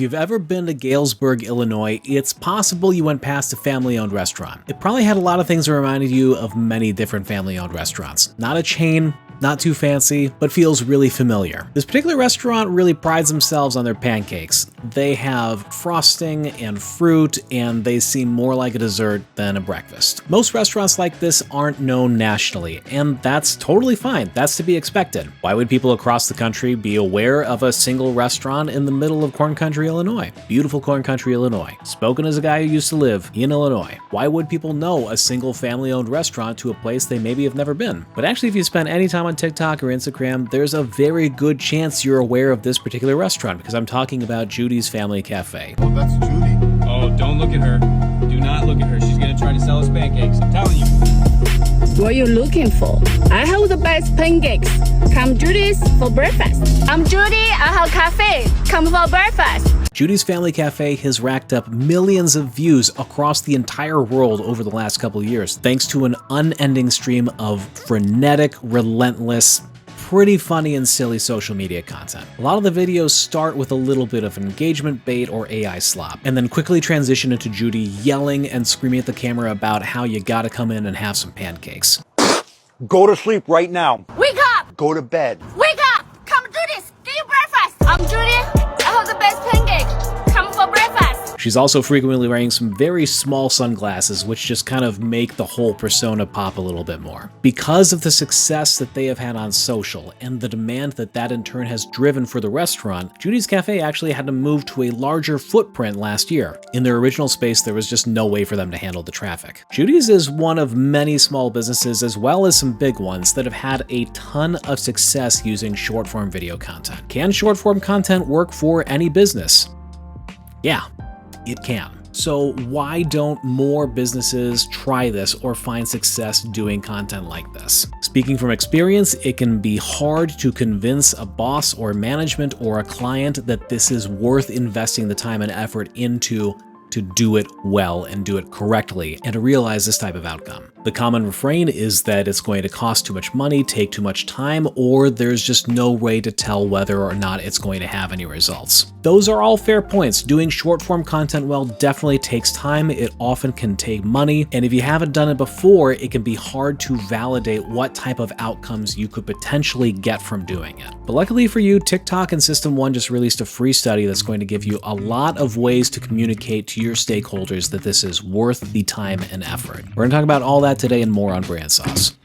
you've ever been to Galesburg, Illinois, it's possible you went past a family-owned restaurant. It probably had a lot of things that reminded you of many different family-owned restaurants. Not a chain, not too fancy, but feels really familiar. This particular restaurant really prides themselves on their pancakes. They have frosting and fruit, and they seem more like a dessert than a breakfast. Most restaurants like this aren't known nationally, and that's totally fine. That's to be expected. Why would people across the country be aware of a single restaurant in the middle of Corn Country, Illinois? Beautiful Corn Country, Illinois. Spoken as a guy who used to live in Illinois. Why would people know a single family-owned restaurant to a place they maybe have never been? But actually, if you spend any time on TikTok or Instagram, there's a very good chance you're aware of this particular restaurant, because I'm talking about Judy's Family Cafe. Oh, that's Judy. Oh, don't look at her. Do not look at her. She's gonna try to sell us pancakes. I'm telling you. What are you looking for? I have the best pancakes. Come Judy's for breakfast. I'm Judy. I have cafe. Come for breakfast. Judy's Family Cafe has racked up millions of views across the entire world over the last couple of years, thanks to an unending stream of frenetic, relentless, pretty funny and silly social media content. A lot of the videos start with a little bit of engagement bait or AI slop, and then quickly transition into Judy yelling and screaming at the camera about how you gotta come in and have some pancakes. Go to sleep right now. Wake up! Go to bed. Wake up! Come Judy's. Get your breakfast. I'm Judy. I have the best pancake. Come for breakfast. She's also frequently wearing some very small sunglasses, which just kind of make the whole persona pop a little bit more. Because of the success that they have had on social and the demand that in turn has driven for the restaurant, Judy's Cafe actually had to move to a larger footprint last year. In their original space, there was just no way for them to handle the traffic. Judy's is one of many small businesses, as well as some big ones, that have had a ton of success using short-form video content. Can short-form content work for any business? Yeah. It can. So why don't more businesses try this or find success doing content like this? Speaking from experience, it can be hard to convince a boss or management or a client that this is worth investing the time and effort into to do it well and do it correctly and to realize this type of outcome. The common refrain is that it's going to cost too much money, take too much time, or there's just no way to tell whether or not it's going to have any results. Those are all fair points. Doing short form content well definitely takes time. It often can take money. And if you haven't done it before, it can be hard to validate what type of outcomes you could potentially get from doing it. But luckily for you, TikTok and System1 just released a free study that's going to give you a lot of ways to communicate to your stakeholders that this is worth the time and effort. We're going to talk about all that today and more on Brand Sauce.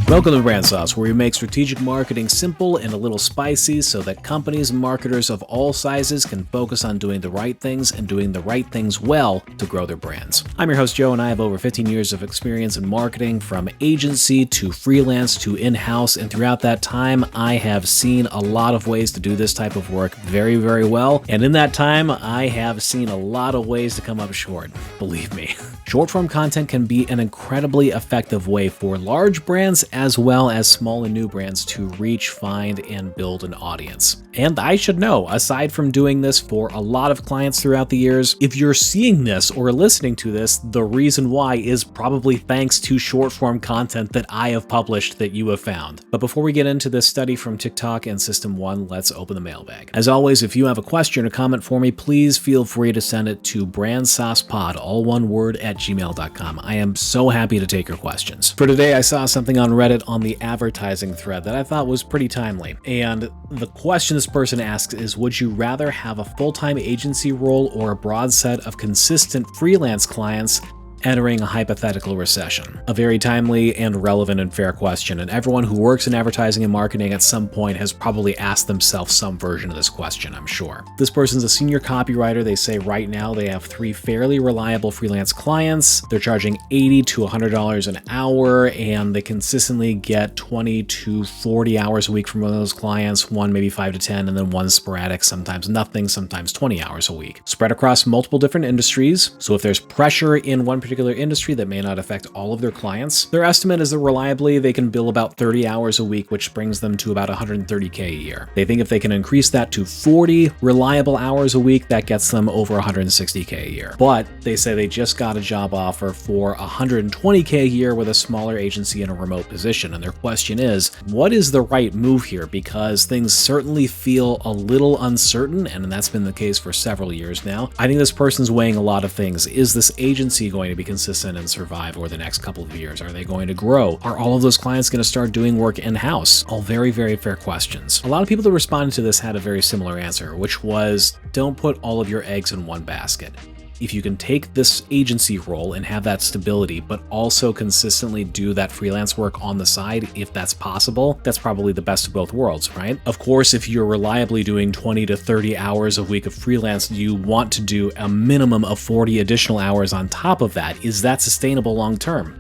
Welcome to Brand Sauce, where we make strategic marketing simple and a little spicy so that companies and marketers of all sizes can focus on doing the right things and doing the right things well to grow their brands. I'm your host, Joe, and I have over 15 years of experience in marketing, from agency to freelance to in-house, and throughout that time, I have seen a lot of ways to do this type of work very, very well, and in that time, I have seen a lot of ways to come up short, believe me. Short-form content can be an incredibly effective way for large brands as well as small and new brands to reach, find, and build an audience. And I should know, aside from doing this for a lot of clients throughout the years, if you're seeing this or listening to this, the reason why is probably thanks to short-form content that I have published that you have found. But before we get into this study from TikTok and System1, let's open the mailbag. As always, if you have a question or comment for me, please feel free to send it to brandsaucepod, all one word, @gmail.com. I am so happy to take your questions. For today, I saw something on Reddit on the advertising thread that I thought was pretty timely. And the question this person asks is, would you rather have a full-time agency role or a broad set of consistent freelance clients entering a hypothetical recession? A very timely and relevant and fair question, and everyone who works in advertising and marketing at some point has probably asked themselves some version of this question, I'm sure. This person's a senior copywriter. They say right now they have 3 fairly reliable freelance clients. They're charging $80 to $100 an hour, and they consistently get 20 to 40 hours a week from one of those clients, one maybe 5 to 10, and then one sporadic, sometimes nothing, sometimes 20 hours a week. Spread across multiple different industries, so if there's pressure in one particular particular industry that may not affect all of their clients. Their estimate is that reliably they can bill about 30 hours a week, which brings them to about $130K a year. They think if they can increase that to 40 reliable hours a week, that gets them over $160K a year. But they say they just got a job offer for $120K a year with a smaller agency in a remote position. And their question is, what is the right move here? Because things certainly feel a little uncertain, and that's been the case for several years now. I think this person's weighing a lot of things. Is this agency going to be consistent and survive over the next couple of years? Are they going to grow? Are all of those clients going to start doing work in-house? All very, very fair questions. A lot of people that responded to this had a very similar answer, which was, don't put all of your eggs in one basket. If you can take this agency role and have that stability, but also consistently do that freelance work on the side, if that's possible, that's probably the best of both worlds, right? Of course, if you're reliably doing 20 to 30 hours a week of freelance, you want to do a minimum of 40 additional hours on top of that. Is that sustainable long term?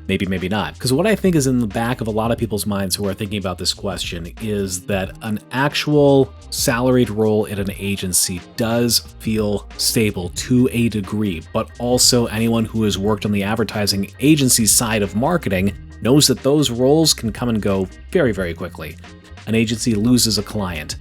Maybe, maybe not. Because what I think is in the back of a lot of people's minds who are thinking about this question is that an actual salaried role at an agency does feel stable to a degree, but also anyone who has worked on the advertising agency side of marketing knows that those roles can come and go very, very quickly. An agency loses a client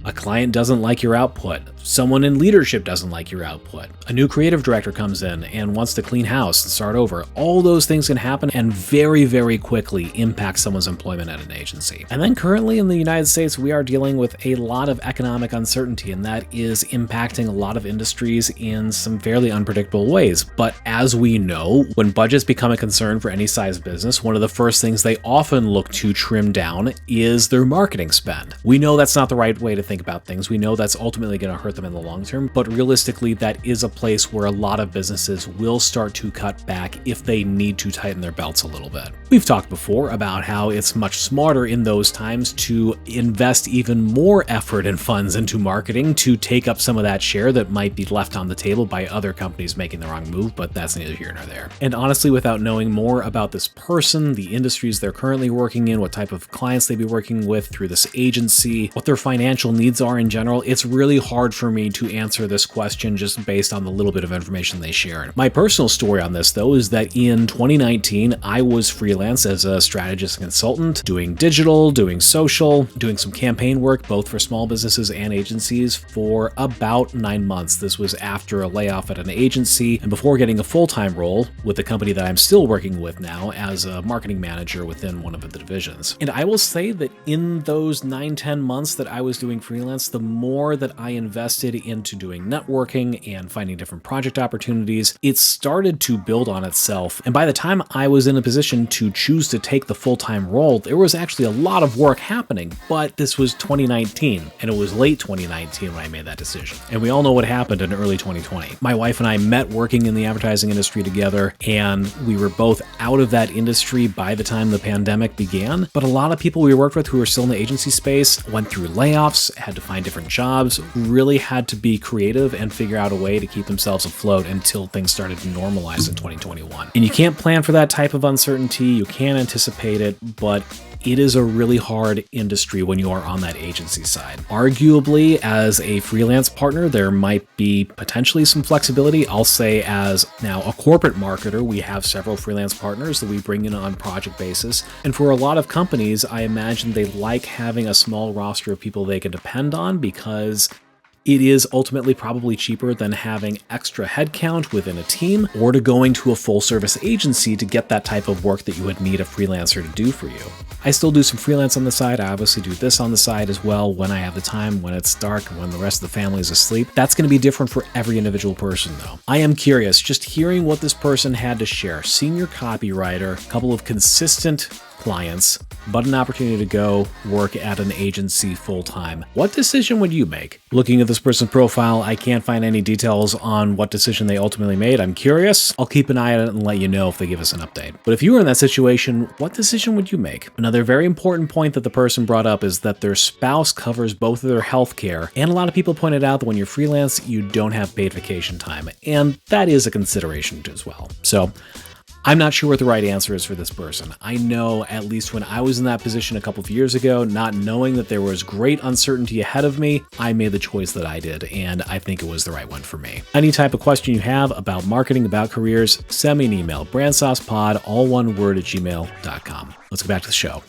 doesn't like your output, someone in leadership doesn't like your output, a new creative director comes in and wants to clean house and start over. All those things can happen and very, very quickly impact someone's employment at an agency. And then currently in the United States, we are dealing with a lot of economic uncertainty, and that is impacting a lot of industries in some fairly unpredictable ways. But as we know, when budgets become a concern for any size business, one of the first things they often look to trim down is their marketing spend. We know that's not the right way to think about things. We know that's ultimately going to hurt them in the long term, but realistically, that is a place where a lot of businesses will start to cut back if they need to tighten their belts a little bit. We've talked before about how it's much smarter in those times to invest even more effort and funds into marketing to take up some of that share that might be left on the table by other companies making the wrong move, but that's neither here nor there. And honestly, without knowing more about this person, the industries they're currently working in, what type of clients they'd be working with through this agency, what their financial needs are in general, it's really hard for me to answer this question just based on the little bit of information they shared. My personal story on this, though, is that in 2019, I was freelance as a strategist and consultant, doing digital, doing social, doing some campaign work, both for small businesses and agencies, for about 9 months. This was after a layoff at an agency and before getting a full-time role with the company that I'm still working with now as a marketing manager within one of the divisions. And I will say that in those 9-10 months that I was doing freelance, the more that I invested into doing networking and finding different project opportunities, it started to build on itself. And by the time I was in a position to choose to take the full-time role, there was actually a lot of work happening, but this was 2019, and it was late 2019 when I made that decision. And we all know what happened in early 2020. My wife and I met working in the advertising industry together, and we were both out of that industry by the time the pandemic began. But a lot of people we worked with who were still in the agency space went through layoffs, had to find different jobs, really had to be creative and figure out a way to keep themselves afloat until things started to normalize in 2021. And you can't plan for that type of uncertainty, you can't anticipate it, but it is a really hard industry when you are on that agency side. Arguably, as a freelance partner, there might be potentially some flexibility. I'll say as now a corporate marketer, we have several freelance partners that we bring in on project basis. And for a lot of companies, I imagine they like having a small roster of people they can depend on because it is ultimately probably cheaper than having extra headcount within a team or to going to a full service agency to get that type of work that you would need a freelancer to do for you. I still do some freelance on the side. I obviously do this on the side as well when I have the time, when it's dark, and when the rest of the family is asleep. That's going to be different for every individual person though. I am curious, just hearing what this person had to share. Senior copywriter, a couple of consistent clients, but an opportunity to go work at an agency full-time. What decision would you make? Looking at this person's profile, I can't find any details on what decision they ultimately made. I'm curious. I'll keep an eye on it and let you know if they give us an update. But if you were in that situation, what decision would you make? Another very important point that the person brought up is that their spouse covers both of their health care. And a lot of people pointed out that when you're freelance, you don't have paid vacation time. And that is a consideration as well. So I'm not sure what the right answer is for this person. I know, at least when I was in that position a couple of years ago, not knowing that there was great uncertainty ahead of me, I made the choice that I did, and I think it was the right one for me. Any type of question you have about marketing, about careers, send me an email, brandsaucepod, all one word, at gmail.com. Let's get back to the show.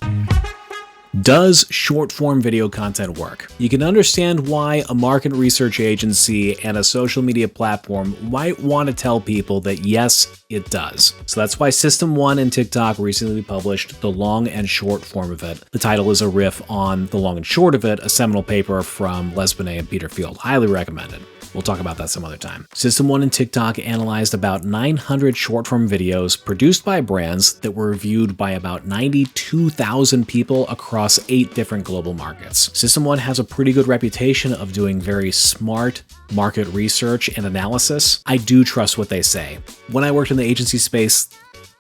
Does short-form video content work? You can understand why a market research agency and a social media platform might want to tell people that yes, it does. So that's why System 1 and TikTok recently published The Long and Short Form of It. The title is a riff on The Long and Short of It, a seminal paper from Les Binet and Peter Field. Highly recommended. We'll talk about that some other time. System 1 and TikTok analyzed about 900 short-form videos produced by brands that were viewed by about 92,000 people across 8 different global markets. System 1 has a pretty good reputation of doing very smart market research and analysis. I do trust what they say. When I worked in the agency space,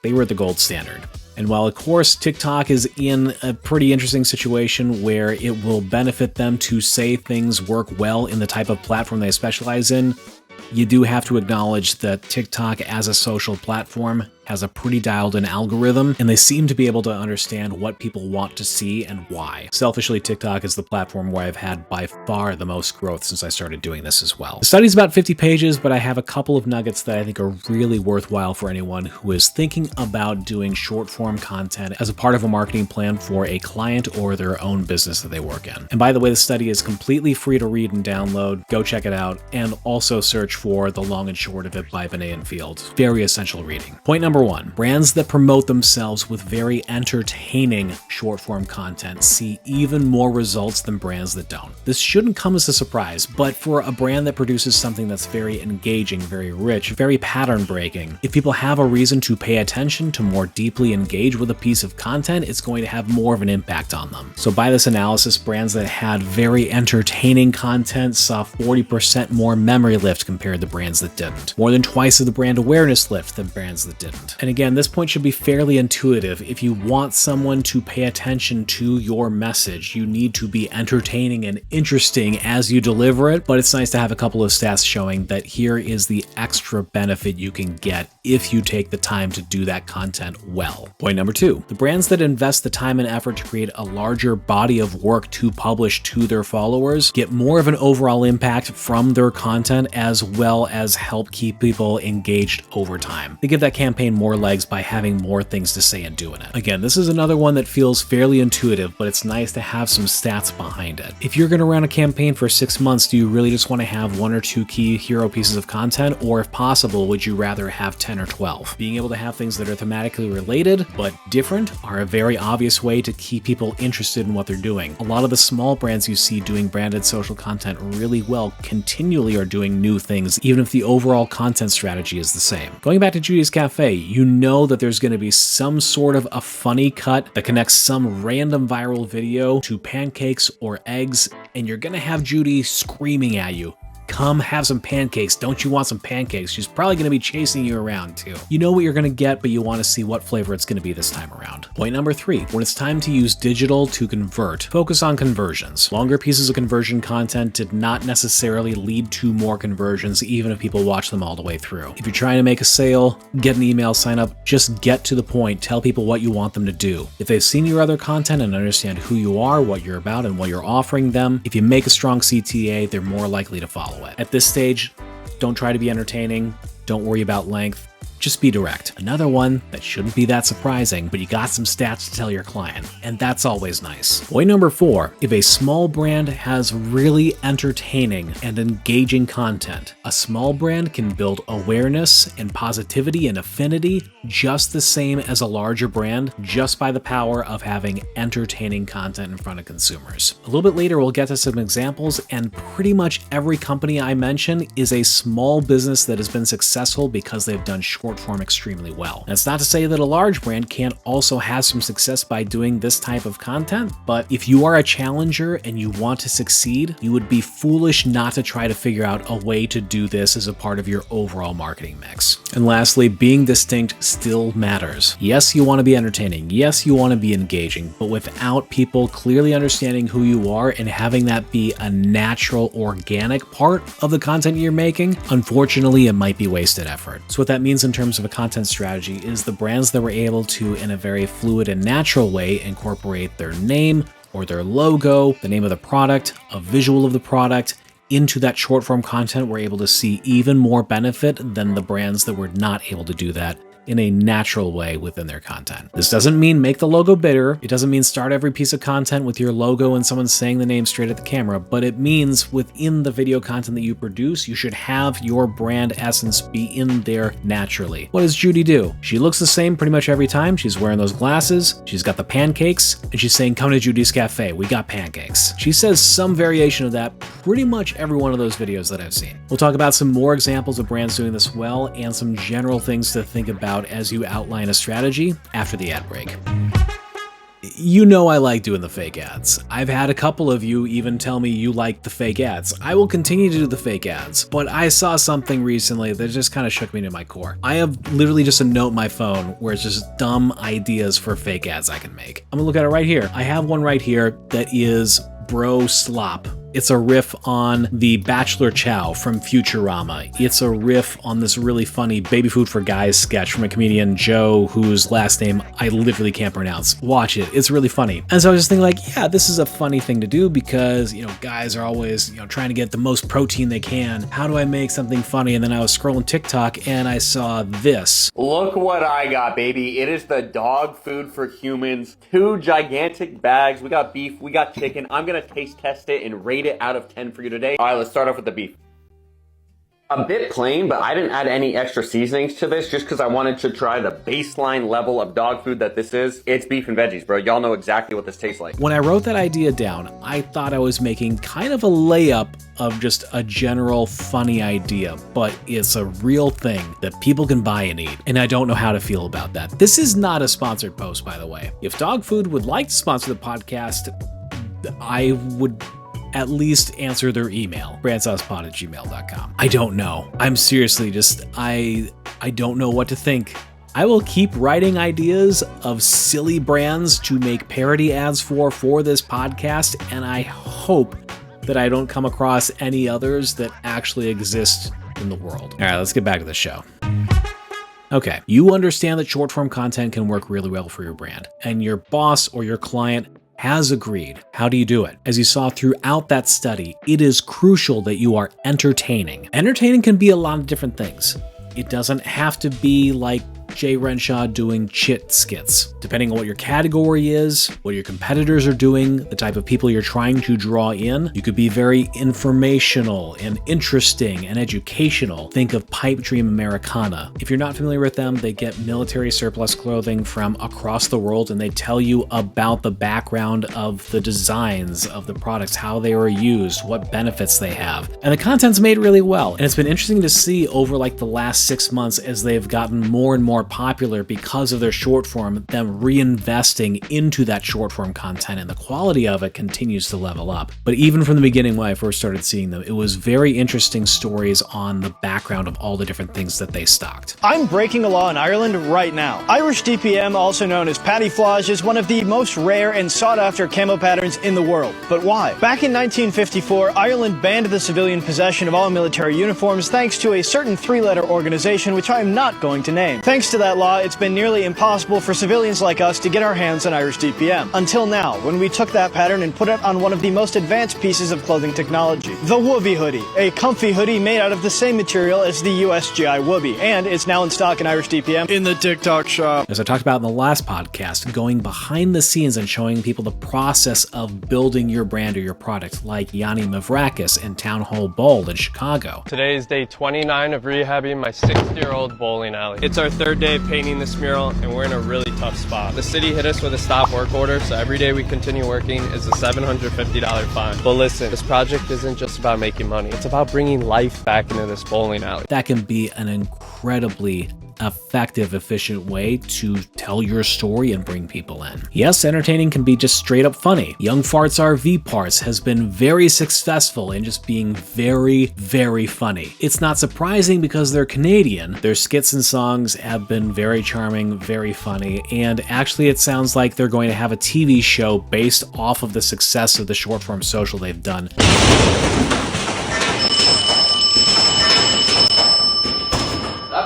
they were the gold standard. And while, of course, TikTok is in a pretty interesting situation where it will benefit them to say things work well in the type of platform they specialize in, you do have to acknowledge that TikTok as a social platform has a pretty dialed-in algorithm, and they seem to be able to understand what people want to see and why. Selfishly, TikTok is the platform where I've had by far the most growth since I started doing this as well. The study's about 50 pages, but I have a couple of nuggets that I think are really worthwhile for anyone who is thinking about doing short-form content as a part of a marketing plan for a client or their own business that they work in. And by the way, the study is completely free to read and download. Go check it out, and also search for The Long and Short of It by Binet and Field. Very essential reading. Point number 1, brands that promote themselves with very entertaining short-form content see even more results than brands that don't. This shouldn't come as a surprise, but for a brand that produces something that's very engaging, very rich, very pattern-breaking, if people have a reason to pay attention, to more deeply engage with a piece of content, it's going to have more of an impact on them. So by this analysis, brands that had very entertaining content saw 40% more memory lift compared to brands that didn't. More than twice of the brand awareness lift than brands that didn't. And again, this point should be fairly intuitive. If you want someone to pay attention to your message, you need to be entertaining and interesting as you deliver it, but it's nice to have a couple of stats showing that here is the extra benefit you can get if you take the time to do that content well. Point number 2, the brands that invest the time and effort to create a larger body of work to publish to their followers get more of an overall impact from their content, as well as help keep people engaged over time. They give that campaign more legs by having more things to say and do in it. Again, this is another one that feels fairly intuitive, but it's nice to have some stats behind it. If you're going to run a campaign for 6 months, do you really just want to have 1 or 2 key hero pieces of content, or if possible, would you rather have 10 or 12? Being able to have things that are thematically related but different are a very obvious way to keep people interested in what they're doing. A lot of the small brands you see doing branded social content really well continually are doing new things, even if the overall content strategy is the same. Going back to Judy's Cafe, you know that there's going to be some sort of a funny cut that connects some random viral video to pancakes or eggs, and you're going to have Judy screaming at you, "Come have some pancakes. Don't you want some pancakes?" She's probably going to be chasing you around too. You know what you're going to get, but you want to see what flavor it's going to be this time around. Point number 3, when it's time to use digital to convert, focus on conversions. Longer pieces of conversion content did not necessarily lead to more conversions, even if people watch them all the way through. If you're trying to make a sale, get an email sign up, just get to the point, tell people what you want them to do. If they've seen your other content and understand who you are, what you're about, and what you're offering them, if you make a strong CTA, they're more likely to follow it. At this stage, don't try to be entertaining, don't worry about length, just be direct. Another one that shouldn't be that surprising, but you got some stats to tell your client, and that's always nice. Point number 4, if a small brand has really entertaining and engaging content, a small brand can build awareness and positivity and affinity just the same as a larger brand, just by the power of having entertaining content in front of consumers. A little bit later, we'll get to some examples, and pretty much every company I mention is a small business that has been successful because they've done short form extremely well. That's not to say that a large brand can't also have some success by doing this type of content, but if you are a challenger and you want to succeed, you would be foolish not to try to figure out a way to do this as a part of your overall marketing mix. And lastly, being distinct still matters. Yes, you want to be entertaining. Yes, you want to be engaging, but without people clearly understanding who you are and having that be a natural, organic part of the content you're making, unfortunately, it might be wasted effort. So what that means in terms of a content strategy is the brands that were able to, in a very fluid and natural way, incorporate their name or their logo, the name of the product, a visual of the product, into that short form content. We're able to see even more benefit than the brands that were not able to do that in a natural way within their content. This doesn't mean make the logo bigger. It doesn't mean start every piece of content with your logo and someone saying the name straight at the camera, but it means within the video content that you produce, you should have your brand essence be in there naturally. What does Judy do? She looks the same pretty much every time. She's wearing those glasses, she's got the pancakes, and she's saying, come to Judy's Cafe, we got pancakes. She says some variation of that pretty much every one of those videos that I've seen. We'll talk about some more examples of brands doing this well and some general things to think about as you outline a strategy after the ad break. You know I like doing the fake ads. I've had a couple of you even tell me you like the fake ads. I will continue to do the fake ads, but I saw something recently that just kind of shook me to my core. I have literally just a note in my phone where it's just dumb ideas for fake ads I can make. I'm gonna look at it right here. I have one right here that is Bro Slop. It's a riff on the Bachelor Chow from Futurama. It's a riff on this really funny Baby Food for Guys sketch from a comedian, Joe, whose last name I literally can't pronounce. Watch it. It's really funny. And so I was just thinking like, yeah, this is a funny thing to do because, guys are always, trying to get the most protein they can. How do I make something funny? And then I was scrolling TikTok and I saw this. Look what I got, baby. It is the dog food for humans. 2 gigantic bags. We got beef, we got chicken. I'm gonna taste test it and rate it out of 10 for you today. All right, let's start off with the beef. A bit plain, but I didn't add any extra seasonings to this just because I wanted to try the baseline level of dog food that this is. It's beef and veggies, bro. Y'all know exactly what this tastes like. When I wrote that idea down, I thought I was making kind of a layup of just a general funny idea, but it's a real thing that people can buy and eat, and I don't know how to feel about that. This is not a sponsored post, by the way. If Dog Food would like to sponsor the podcast, I would at least answer their email, brandsaucepod@gmail.com. I don't know. I'm seriously just, I don't know what to think. I will keep writing ideas of silly brands to make parody ads for this podcast, and I hope that I don't come across any others that actually exist in the world. All right, let's get back to the show. Okay, you understand that short form content can work really well for your brand, and your boss or your client has agreed. How do you do it? As you saw throughout that study, it is crucial that you are entertaining. Entertaining can be a lot of different things. It doesn't have to be like Jay Renshaw doing chit skits. Depending on what your category is, what your competitors are doing, the type of people you're trying to draw in, you could be very informational and interesting and educational. Think of Pipe Dream Americana. If you're not familiar with them, they get military surplus clothing from across the world and they tell you about the background of the designs of the products, how they were used, what benefits they have. And the content's made really well. And it's been interesting to see over like the last 6 months as they've gotten more and more popular because of their short form, them reinvesting into that short form content, and the quality of it continues to level up. But even from the beginning when I first started seeing them, it was very interesting stories on the background of all the different things that they stocked. I'm breaking a law in Ireland right now. Irish DPM, also known as Paddy Flage, is one of the most rare and sought after camo patterns in the world. But why? Back in 1954, Ireland banned the civilian possession of all military uniforms thanks to a certain 3-letter organization which I am not going to name. Thanks to that law, it's been nearly impossible for civilians like us to get our hands on Irish DPM. Until now, when we took that pattern and put it on one of the most advanced pieces of clothing technology. The Wooby hoodie, a comfy hoodie made out of the same material as the USGI Wooby, and it's now in stock in Irish DPM in the TikTok shop. As I talked about in the last podcast, going behind the scenes and showing people the process of building your brand or your product, like Yanni Mavrakis in Town Hall Bowl in Chicago. Today is day 29 of rehabbing my 60-year-old bowling alley. It's our 3rd day of painting this mural, and we're in a really tough spot. The city hit us with a stop work order, so every day we continue working is a $750 fine. But listen, this project isn't just about making money. It's about bringing life back into this bowling alley. That can be an incredibly effective, efficient way to tell your story and bring people in. Yes, entertaining can be just straight up funny. Young Farts RV Parts has been very successful in just being very, very funny. It's not surprising because they're Canadian. Their skits and songs have been very charming, very funny, and actually it sounds like they're going to have a TV show based off of the success of the short form social they've done.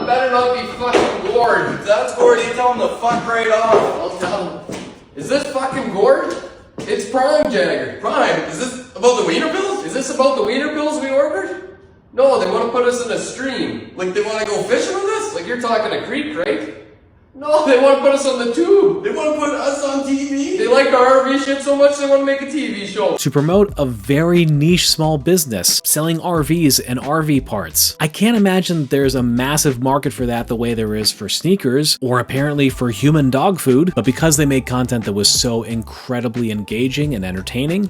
better not be fucking Gord. That's Gord, you tell him to fuck right off. I'll tell him. Is this fucking Gord? It's Prime Jagger. Prime, is this about the wiener pills? Is this about the wiener pills we ordered? No, they want to put us in a stream. Like they want to go fishing with us? Like you're talking a creek, right? No, they want to put us on the tube. They want to put us on TV? They like our RV shit so much they want to make a TV show. To promote a very niche small business selling RVs and RV parts. I can't imagine there's a massive market for that the way there is for sneakers or apparently for human dog food, but because they made content that was so incredibly engaging and entertaining,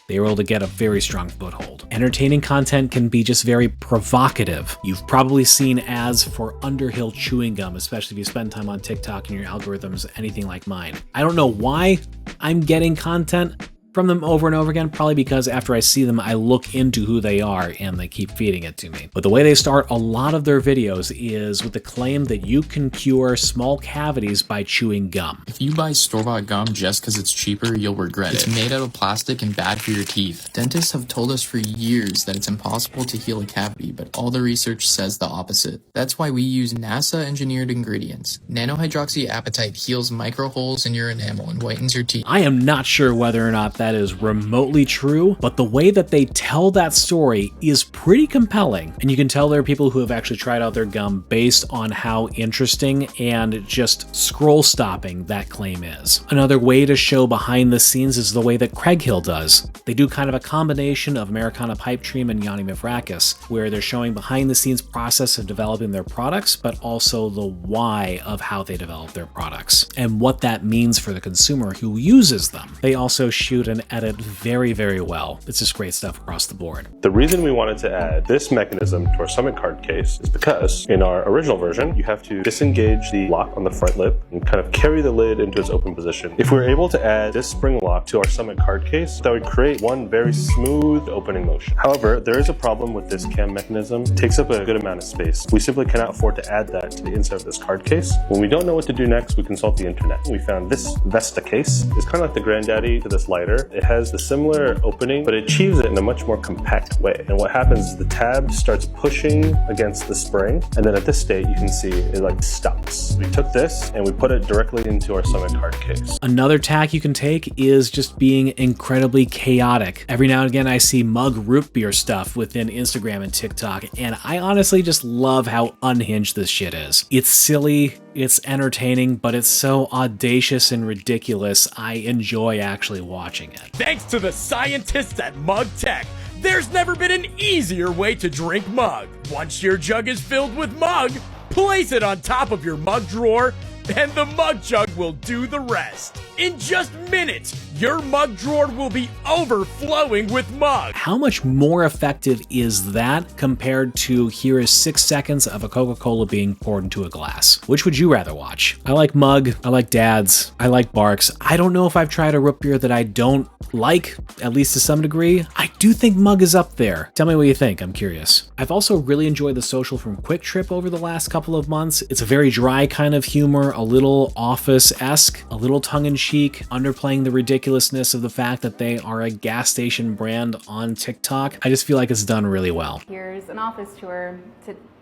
they were able to get a very strong foothold. Entertaining content can be just very provocative. You've probably seen ads for Underhill chewing gum, especially if you spend time on TikTok and your algorithms anything like mine. I don't know why I'm getting content from them over and over again, probably because after I see them, I look into who they are and they keep feeding it to me. But the way they start a lot of their videos is with the claim that you can cure small cavities by chewing gum. If you buy store-bought gum just because it's cheaper, you'll regret it. It's made out of plastic and bad for your teeth. Dentists have told us for years that it's impossible to heal a cavity, but all the research says the opposite. That's why we use NASA-engineered ingredients. Nanohydroxyapatite heals micro holes in your enamel and whitens your teeth. I am not sure whether or not that is remotely true, but the way that they tell that story is pretty compelling. And you can tell there are people who have actually tried out their gum based on how interesting and just scroll stopping that claim is. Another way to show behind the scenes is the way that Craig Hill does. They do kind of a combination of Americana Pipe Dream and Yanni Mavrakis, where they're showing behind the scenes process of developing their products, but also the why of how they develop their products and what that means for the consumer who uses them. They also shoot and edit very, very well. It's just great stuff across the board. The reason we wanted to add this mechanism to our Summit card case is because in our original version, you have to disengage the lock on the front lip and kind of carry the lid into its open position. If we're able to add this spring lock to our Summit card case, that would create one very smooth opening motion. However, there is a problem with this cam mechanism. It takes up a good amount of space. We simply cannot afford to add that to the inside of this card case. When we don't know what to do next, we consult the internet. We found this Vesta case. It's kind of like the granddaddy to this lighter. It has the similar opening, but it achieves it in a much more compact way. And what happens is the tab starts pushing against the spring, and then at this state, you can see it like stops. We took this and we put it directly into our Summit card case. Another tack you can take is just being incredibly chaotic. Every now and again, I see mug root beer stuff within Instagram and TikTok, and I honestly just love how unhinged this shit is. It's silly, it's entertaining, but it's so audacious and ridiculous, I enjoy actually watching it. Thanks to the scientists at Mug Tech, there's never been an easier way to drink mug. Once your jug is filled with mug, place it on top of your mug drawer, and the mug jug will do the rest. In just minutes, your mug drawer will be overflowing with mug. How much more effective is that compared to here is 6 seconds of a Coca-Cola being poured into a glass? Which would you rather watch? I like Mug, I like Dad's, I like Barks. I don't know if I've tried a root beer that I don't like, at least to some degree. I do think Mug is up there. Tell me what you think, I'm curious. I've also really enjoyed the social from Quick Trip over the last couple of months. It's a very dry kind of humor, a little Office-esque, a little tongue-in-cheek, underplaying the ridiculousness of the fact that they are a gas station brand on TikTok. I just feel like it's done really well. Here's an office tour.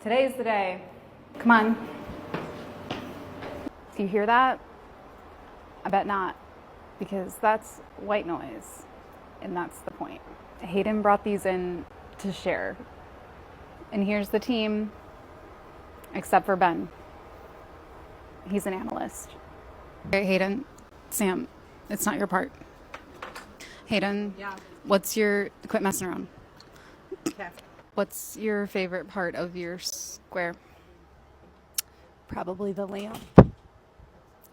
Today's the day. Come on. Do you hear that? I bet not, because that's white noise, and that's the point. Hayden brought these in to share. And here's the team, except for Ben. He's an analyst. Okay, Hayden, Sam, it's not your part. Hayden, yeah. Quit messing around. Okay. What's your favorite part of your square? Probably the lamp.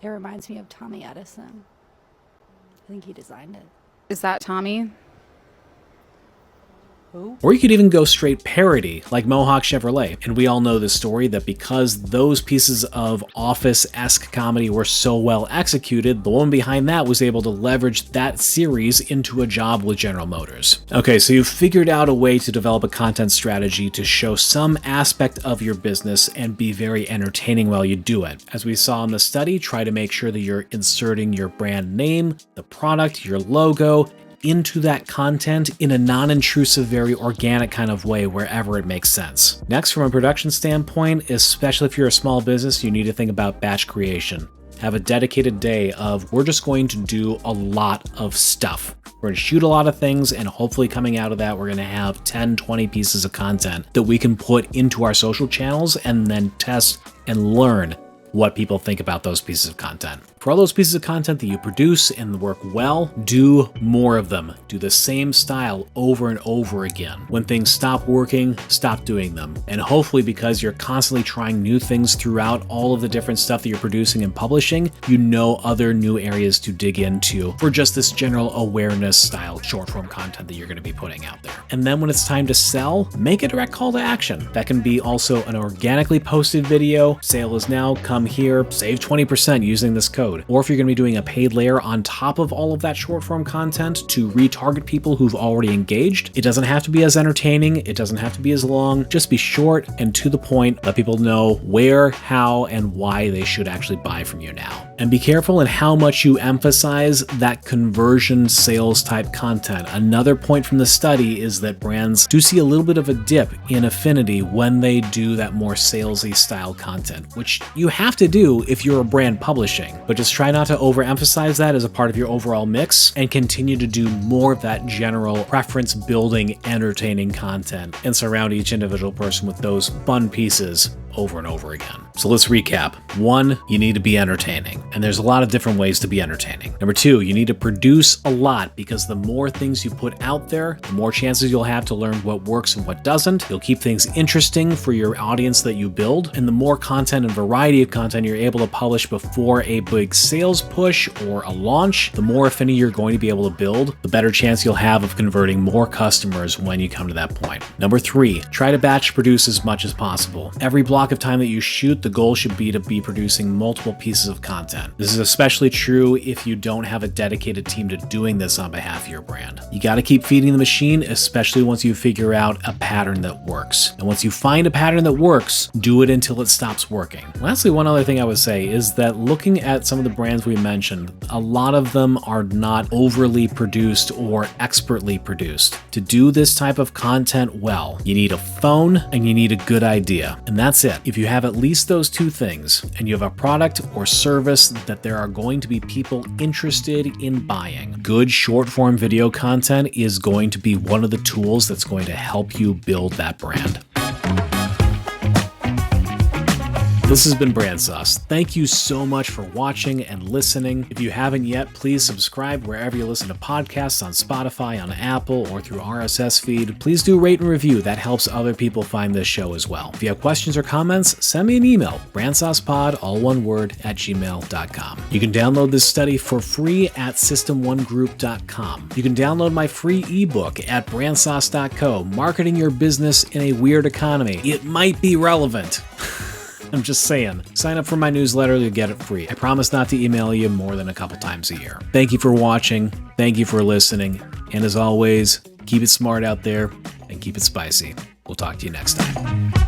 It reminds me of Tommy Edison. I think he designed it. Is that Tommy? Who? Or you could even go straight parody, like Mohawk Chevrolet. And we all know the story that because those pieces of Office-esque comedy were so well executed, the woman behind that was able to leverage that series into a job with General Motors. Okay, so you've figured out a way to develop a content strategy to show some aspect of your business and be very entertaining while you do it. As we saw in the study, try to make sure that you're inserting your brand name, the product, your logo, into that content in a non-intrusive, very organic kind of way wherever it makes sense. Next, from a production standpoint, especially if you're a small business, you need to think about batch creation. Have a dedicated day of, we're just going to do a lot of stuff. We're going to shoot a lot of things, and hopefully coming out of that, we're going to have 10, 20 pieces of content that we can put into our social channels and then test and learn what people think about those pieces of content. For all those pieces of content that you produce and work well, do more of them. Do the same style over and over again. When things stop working, stop doing them. And hopefully, because you're constantly trying new things throughout all of the different stuff that you're producing and publishing, you know other new areas to dig into for just this general awareness style short form content that you're going to be putting out there. And then when it's time to sell, make a direct call to action. That can be also an organically posted video. Sale is now, come here, save 20% using this code. Or if you're going to be doing a paid layer on top of all of that short form content to retarget people who've already engaged, it doesn't have to be as entertaining. It doesn't have to be as long. Just be short and to the point. Let people know where, how, and why they should actually buy from you now. And be careful in how much you emphasize that conversion sales type content. Another point from the study is that brands do see a little bit of a dip in affinity when they do that more salesy style content, which you have to do if you're a brand publishing. But just try not to overemphasize that as a part of your overall mix and continue to do more of that general preference building, entertaining content and surround each individual person with those fun pieces over and over again. So let's recap. 1, you need to be entertaining. And there's a lot of different ways to be entertaining. Number 2, you need to produce a lot, because the more things you put out there, the more chances you'll have to learn what works and what doesn't. You'll keep things interesting for your audience that you build. And the more content and variety of content you're able to publish before a big sales push or a launch, the more affinity you're going to be able to build, the better chance you'll have of converting more customers when you come to that point. Number 3, try to batch produce as much as possible. Every block of time that you shoot, the goal should be to be producing multiple pieces of content. This is especially true if you don't have a dedicated team to doing this on behalf of your brand. You got to keep feeding the machine, especially once you figure out a pattern that works. And once you find a pattern that works, do it until it stops working. Lastly, one other thing I would say is that looking at some of the brands we mentioned, a lot of them are not overly produced or expertly produced. To do this type of content well, you need a phone and you need a good idea. And that's it. If you have at least those 2 things, and you have a product or service that there are going to be people interested in buying, good short form video content is going to be one of the tools that's going to help you build that brand. This has been Brand Sauce. Thank you so much for watching and listening. If you haven't yet, please subscribe wherever you listen to podcasts, on Spotify, on Apple, or through RSS feed. Please do rate and review. That helps other people find this show as well. If you have questions or comments, send me an email, brandsaucepod, all one word, @gmail.com. You can download this study for free at systemonegroup.com. You can download my free ebook at brandsauce.co, Marketing Your Business in a Weird Economy. It might be relevant. I'm just saying. Sign up for my newsletter, you'll get it free. I promise not to email you more than a couple times a year. Thank you for watching. Thank you for listening. And as always, keep it smart out there and keep it spicy. We'll talk to you next time.